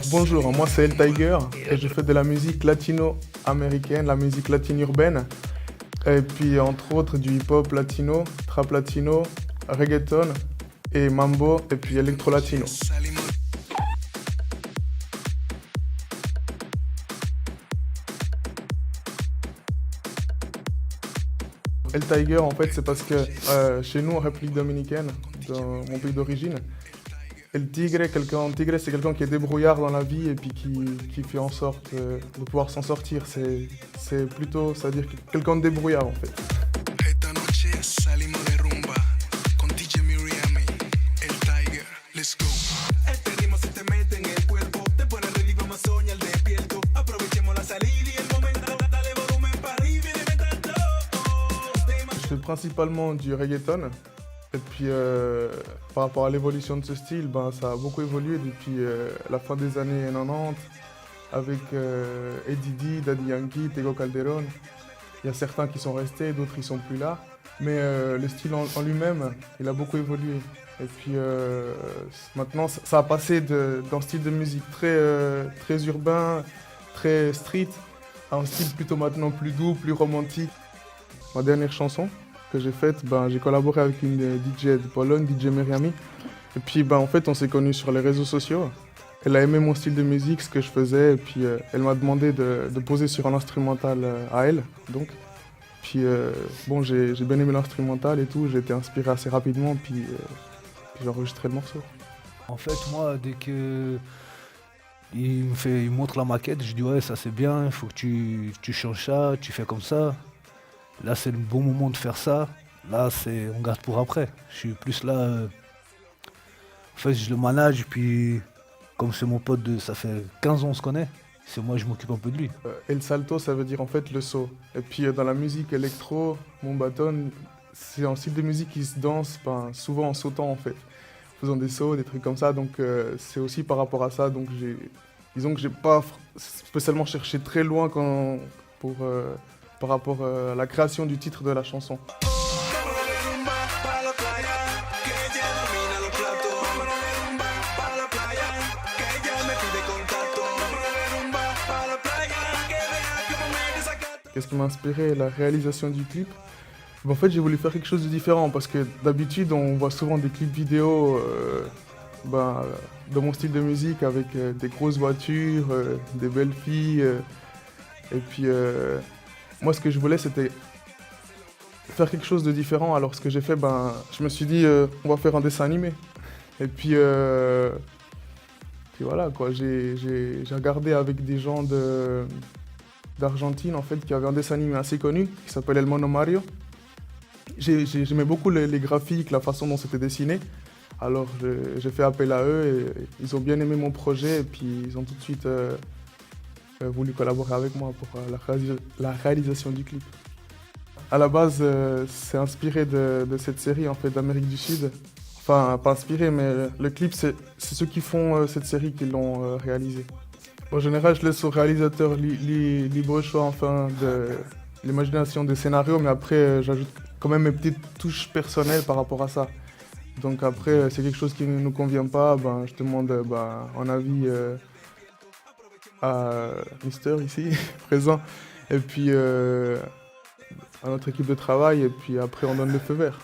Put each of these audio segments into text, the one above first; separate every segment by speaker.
Speaker 1: Bonjour, moi c'est El Tiger et je fais de la musique latino-américaine, la musique latine urbaine. Et puis entre autres du hip-hop latino, trap latino, reggaeton et mambo et puis électro-latino. El Tiger en fait c'est parce que chez nous en République dominicaine, dans mon pays d'origine, El Tigre, tigre c'est quelqu'un qui est débrouillard dans la vie et puis qui fait en sorte de pouvoir s'en sortir. C'est plutôt, c'est-à-dire quelqu'un de débrouillard en fait.
Speaker 2: Esta noche salimos de rumba con DJ Miriam, El Tiger, let's go. Este ritmo se te mete en el cuerpo, te pone ready, vamos a soñar despierto. Aprovechemos la salida y el momento, dale volumen para arriba y reventar todo.
Speaker 1: Je fais principalement du reggaeton. Et puis par rapport à l'évolution de ce style, ben, ça a beaucoup évolué depuis la fin des années 90 avec Eddie D, Daddy Yankee, Tego Calderón. Il y a certains qui sont restés, d'autres ils sont plus là. Mais le style en lui-même, il a beaucoup évolué. Et puis maintenant, ça a passé d'un style de musique très urbain, très street, à un style plutôt maintenant plus doux, plus romantique. Ma dernière chanson que j'ai faite, ben, j'ai collaboré avec une DJ de Pologne, DJ Miriami. Et puis ben, en fait, on s'est connus sur les réseaux sociaux. Elle a aimé mon style de musique, ce que je faisais, et puis elle m'a demandé de poser sur un instrumental à elle. Donc. Puis bon, j'ai bien aimé l'instrumental et tout, j'ai été inspiré assez rapidement, puis j'ai enregistré le morceau.
Speaker 3: En fait, moi, dès que il me montre la maquette, je dis ouais, ça c'est bien, il faut que tu changes ça, tu fais comme ça. Là, c'est le bon moment de faire ça. Là, on garde pour après. Je suis plus là. En fait, je le manage, puis comme c'est mon pote, ça fait 15 ans on se connaît, c'est moi, je m'occupe un peu de lui.
Speaker 1: El salto, ça veut dire en fait le saut. Et puis dans la musique électro, mon bâton, c'est un style de musique qui se danse souvent en sautant en fait, faisant des sauts, des trucs comme ça. Donc c'est aussi par rapport à ça. Donc disons que j'ai pas spécialement cherché très loin par rapport à la création du titre de la chanson. Qu'est-ce qui m'a inspiré? La réalisation du clip. En fait, j'ai voulu faire quelque chose de différent parce que d'habitude, on voit souvent des clips vidéo de mon style de musique avec des grosses voitures, des belles filles. Et puis, moi, ce que je voulais, c'était faire quelque chose de différent. Alors, ce que j'ai fait, je me suis dit, on va faire un dessin animé. Et puis voilà, quoi. J'ai regardé avec des gens d'Argentine, en fait, qui avaient un dessin animé assez connu, qui s'appelle El Mono Mario. J'aimais beaucoup les graphiques, la façon dont c'était dessiné. Alors, j'ai fait appel à eux et ils ont bien aimé mon projet. Et puis, ils ont tout de suite voulu collaborer avec moi pour la réalisation du clip. À la base, c'est inspiré de cette série en fait, d'Amérique du Sud. Enfin, pas inspiré, mais le clip, c'est ceux qui font cette série qui l'ont réalisé. En général, je laisse au réalisateur libre choix enfin, de l'imagination des scénarios, mais après, j'ajoute quand même mes petites touches personnelles par rapport à ça. Donc après, c'est quelque chose qui ne nous convient pas, je demande un avis à Mister ici, présent, et puis à notre équipe de travail, et puis après on donne le feu vert.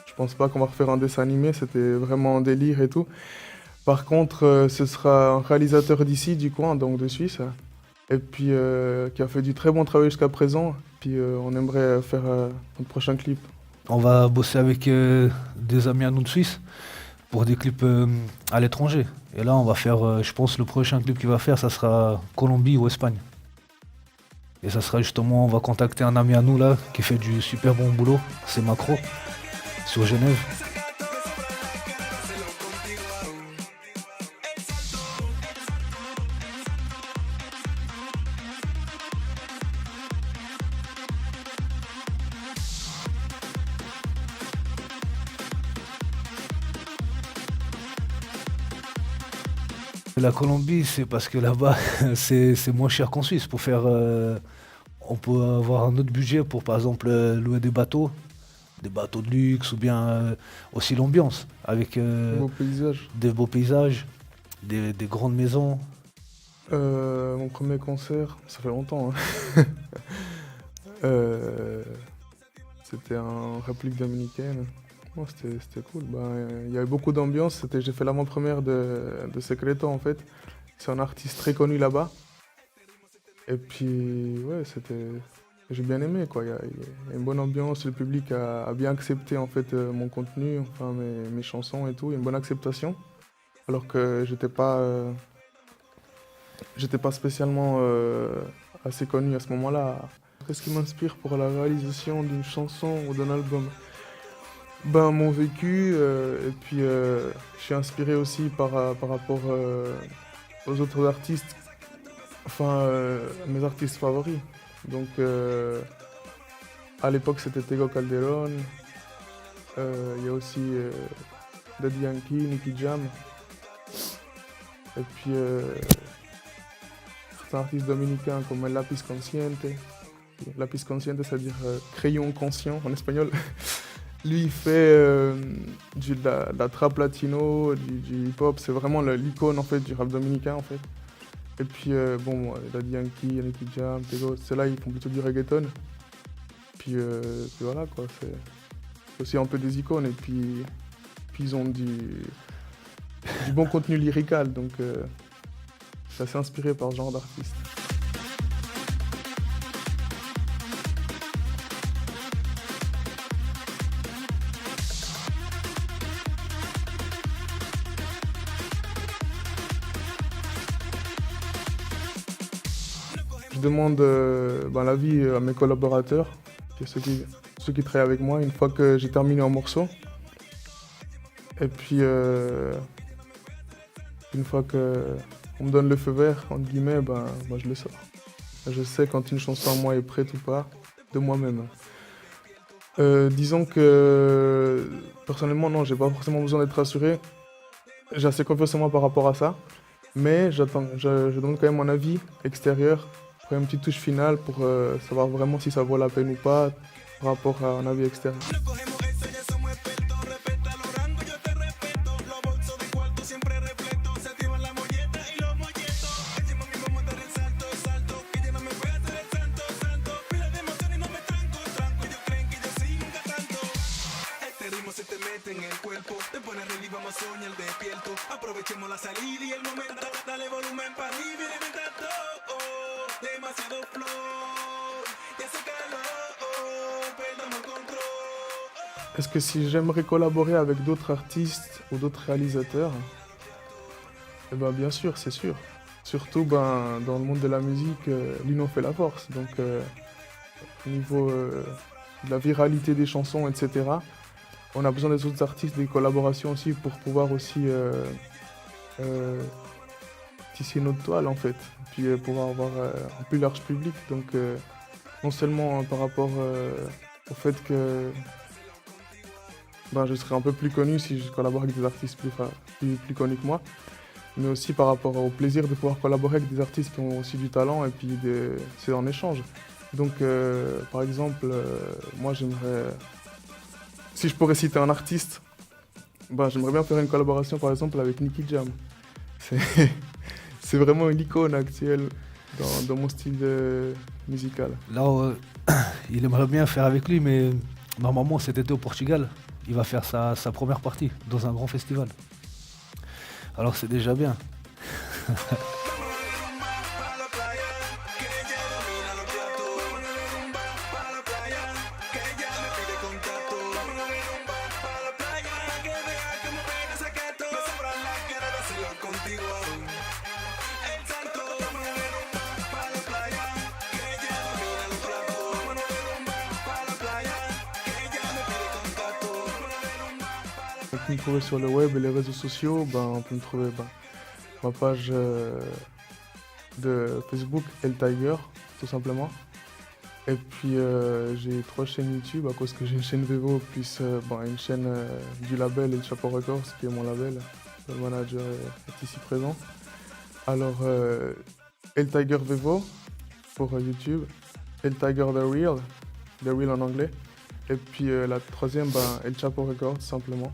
Speaker 1: Je pense pas qu'on va refaire un dessin animé, c'était vraiment un délire et tout. Par contre, ce sera un réalisateur d'ici, du coin, donc de Suisse, et puis qui a fait du très bon travail jusqu'à présent. Puis on aimerait faire notre prochain clip.
Speaker 3: On va bosser avec des amis à nous de Suisse pour des clips à l'étranger. Et là, on va faire, je pense, le prochain clip qu'il va faire, ça sera Colombie ou Espagne. Et ça sera justement, on va contacter un ami à nous là, qui fait du super bon boulot, c'est Macro, sur Genève. fait la Colombie, c'est parce que là-bas, c'est moins cher qu'en Suisse. Pour faire, on peut avoir un autre budget pour, par exemple, louer des bateaux de luxe, ou bien aussi l'ambiance, avec
Speaker 1: Beau paysage.
Speaker 3: des beaux paysages, des grandes maisons.
Speaker 1: Mon premier concert, ça fait longtemps, hein. Euh, C'était en République dominicaine. Oh, c'était cool. Il y avait beaucoup d'ambiance. J'ai fait l'avant-première de Secreto en fait. C'est un artiste très connu là-bas. Et puis, ouais, j'ai bien aimé quoi. Il y a une bonne ambiance. Le public a bien accepté en fait mon contenu, enfin mes chansons et tout. Il y a une bonne acceptation. Alors que j'étais pas spécialement assez connu à ce moment-là. Qu'est-ce qui m'inspire pour la réalisation d'une chanson ou d'un album? Mon vécu, et puis je suis inspiré aussi par rapport aux autres artistes, enfin mes artistes favoris. Donc à l'époque c'était Tego Calderón, il y a aussi Daddy Yankee, Nicky Jam, et puis certains artistes dominicains comme El Lápiz Consciente. Lápiz Consciente, c'est-à-dire crayon conscient en espagnol. Lui, il fait de la trap latino, du hip-hop. C'est vraiment l'icône en fait du rap dominicain en fait. Et puis Daddy Yankee, Nicky Jam, Tego, ceux-là ils font plutôt du reggaeton. Puis voilà quoi, c'est aussi un peu des icônes. Et puis ils ont du bon contenu lyrical, donc je suis assez inspiré par ce genre d'artiste. Je demande l'avis à mes collaborateurs, ceux qui travaillent avec moi, une fois que j'ai terminé un morceau. Et puis, une fois qu'on me donne le feu vert, entre guillemets, je le sors. Je sais quand une chanson à moi est prête ou pas, de moi-même. Disons que, personnellement, non, j'ai pas forcément besoin d'être rassuré. J'ai assez confiance en moi par rapport à ça. Mais je donne quand même mon avis extérieur, pour une petite touche finale pour savoir vraiment si ça vaut la peine ou pas par rapport à un avis extérieur.
Speaker 2: Aprovechemos la salida y el momento, dale volumen para arriba y inventando, demasiado flow, y hace calor, perdamos el control.
Speaker 1: Est-ce que si j'aimerais collaborer avec d'autres artistes ou d'autres réalisateurs? Eh ben bien sûr, c'est sûr. Surtout dans le monde de la musique, l'union fait la force. Donc au niveau de la viralité des chansons, etc., on a besoin des autres artistes, des collaborations aussi pour pouvoir aussi tisser notre toile en fait, puis pouvoir avoir un plus large public. Donc non seulement par rapport au fait que je serai un peu plus connu si je collabore avec des artistes plus connus que moi, mais aussi par rapport au plaisir de pouvoir collaborer avec des artistes qui ont aussi du talent et puis c'est en échange. Donc par exemple, moi j'aimerais, si je pourrais citer un artiste, j'aimerais bien faire une collaboration par exemple avec Nicky Jam. C'est vraiment une icône actuelle dans mon style musical.
Speaker 3: Là, il aimerait bien faire avec lui, mais normalement cet été au Portugal, il va faire sa première partie dans un grand festival. Alors c'est déjà bien.
Speaker 1: On peut me trouver sur le web et les réseaux sociaux, on peut me trouver ma page de Facebook, El Tiger, tout simplement. Et puis j'ai 3 chaînes YouTube à cause que j'ai une chaîne Vevo, puis une chaîne du label El Chapo Records, qui est mon label. Le manager est ici présent. Alors, El Tiger Vevo pour YouTube, El Tiger The Real en anglais. Et puis la troisième, El Chapo Records, simplement.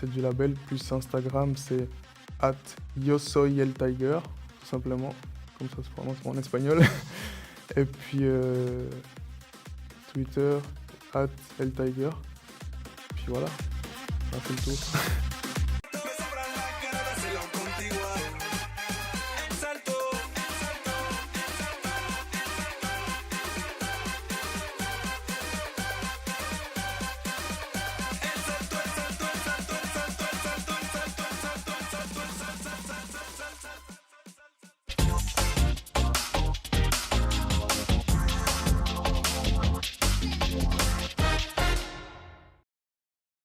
Speaker 1: C'est du label. Plus Instagram, c'est @YoSoyElTiger, tout simplement. Comme ça se prononce en espagnol. Et puis Twitter, @ElTiger. Puis voilà, on a fait le tour.